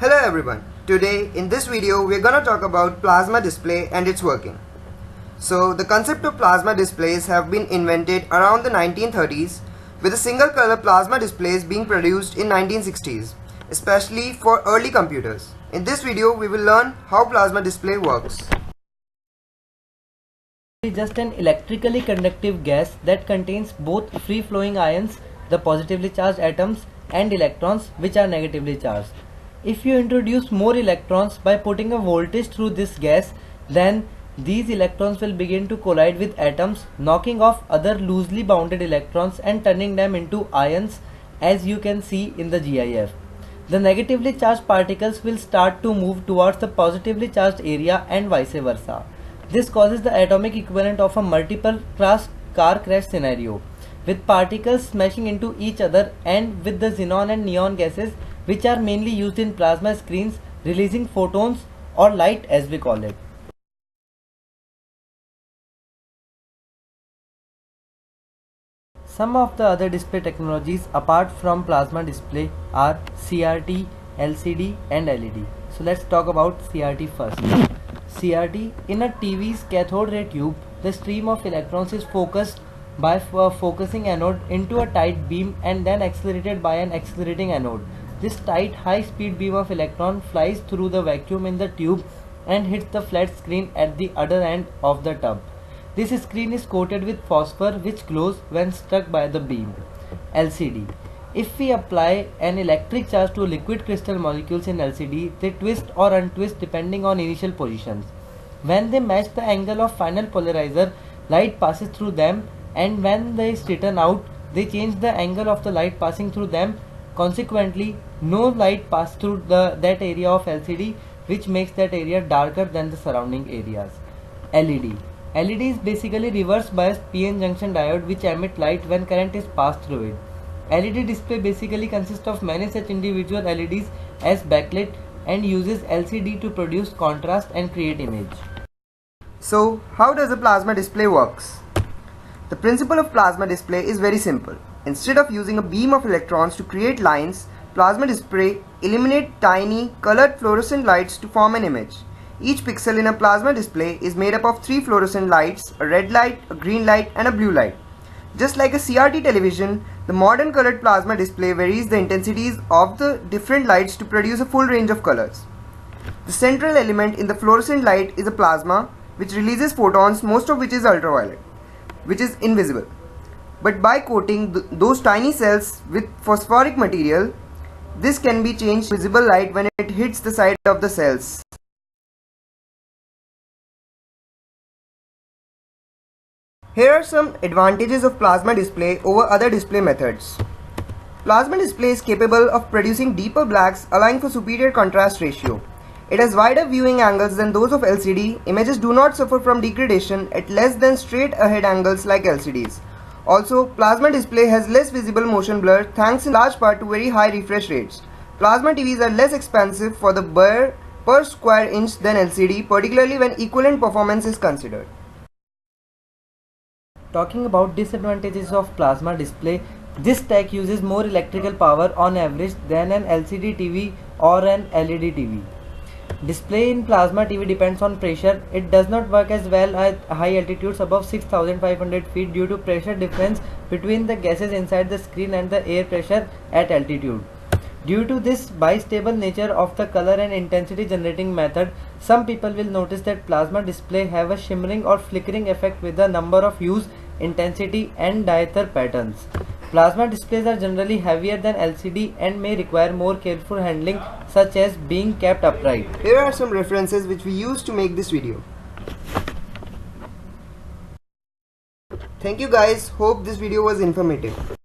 Hello everyone. Today in this video we are gonna talk about plasma display and its working. So the concept of plasma displays have been invented around the 1930s, with a single color plasma displays being produced in 1960s, especially for early computers. In this video we will learn how plasma display works. It is just an electrically conductive gas that contains both free-flowing ions, the positively charged atoms, and electrons, which are negatively charged. If you introduce more electrons by putting a voltage through this gas, then these electrons will begin to collide with atoms, knocking off other loosely bounded electrons and turning them into ions, as you can see in the GIF. The negatively charged particles will start to move towards the positively charged area and vice versa. This causes the atomic equivalent of a multiple car crash scenario, with particles smashing into each other and with the xenon and neon gases, which are mainly used in plasma screens, releasing photons or light as we call it. Some of the other display technologies apart from plasma display are CRT, LCD and LED. So let's talk about CRT first. CRT, in a TV's cathode ray tube, the stream of electrons is focused by a focusing anode into a tight beam and then accelerated by an accelerating anode. This tight high-speed beam of electron flies through the vacuum in the tube and hits the flat screen at the other end of the tube. This screen is coated with phosphor which glows when struck by the beam. LCD. If we apply an electric charge to liquid crystal molecules in LCD, they twist or untwist depending on initial positions. When they match the angle of final polarizer, light passes through them, and when they straighten out, they change the angle of the light passing through them. Consequently, no light passes through that area of LCD, which makes that area darker than the surrounding areas. LED. LED is basically reverse biased PN junction diode which emit light when current is passed through it. LED display basically consists of many such individual LEDs as backlit and uses LCD to produce contrast and create image. So how does a plasma display works? The principle of plasma display is very simple. Instead of using a beam of electrons to create lines, plasma display illuminate tiny colored fluorescent lights to form an image. Each pixel in a plasma display is made up of 3 fluorescent lights, a red light, a green light and a blue light. Just like a CRT television, the modern colored plasma display varies the intensities of the different lights to produce a full range of colors. The central element in the fluorescent light is a plasma, which releases photons, most of which is ultraviolet, which is invisible. But by coating those tiny cells with phosphoric material, this can be changed to visible light when it hits the side of the cells. Here are some advantages of plasma display over other display methods. Plasma display is capable of producing deeper blacks, allowing for superior contrast ratio. It has wider viewing angles than those of LCD. Images do not suffer from degradation at less than straight ahead angles like LCDs. Also, plasma display has less visible motion blur thanks in large part to very high refresh rates. Plasma TVs are less expensive for the bar per square inch than LCD, particularly when equivalent performance is considered. Talking about disadvantages of plasma display, this tech uses more electrical power on average than an LCD TV or an LED TV. Display in plasma TV depends on pressure. It does not work as well at high altitudes above 6500 feet due to pressure difference between the gases inside the screen and the air pressure at altitude. Due to this bistable nature of the color and intensity generating method, some people will notice that plasma display have a shimmering or flickering effect with a number of hues, intensity and diaper patterns. Plasma displays are generally heavier than LCD and may require more careful handling, such as being kept upright. Here are some references which we used to make this video. Thank you guys, hope this video was informative.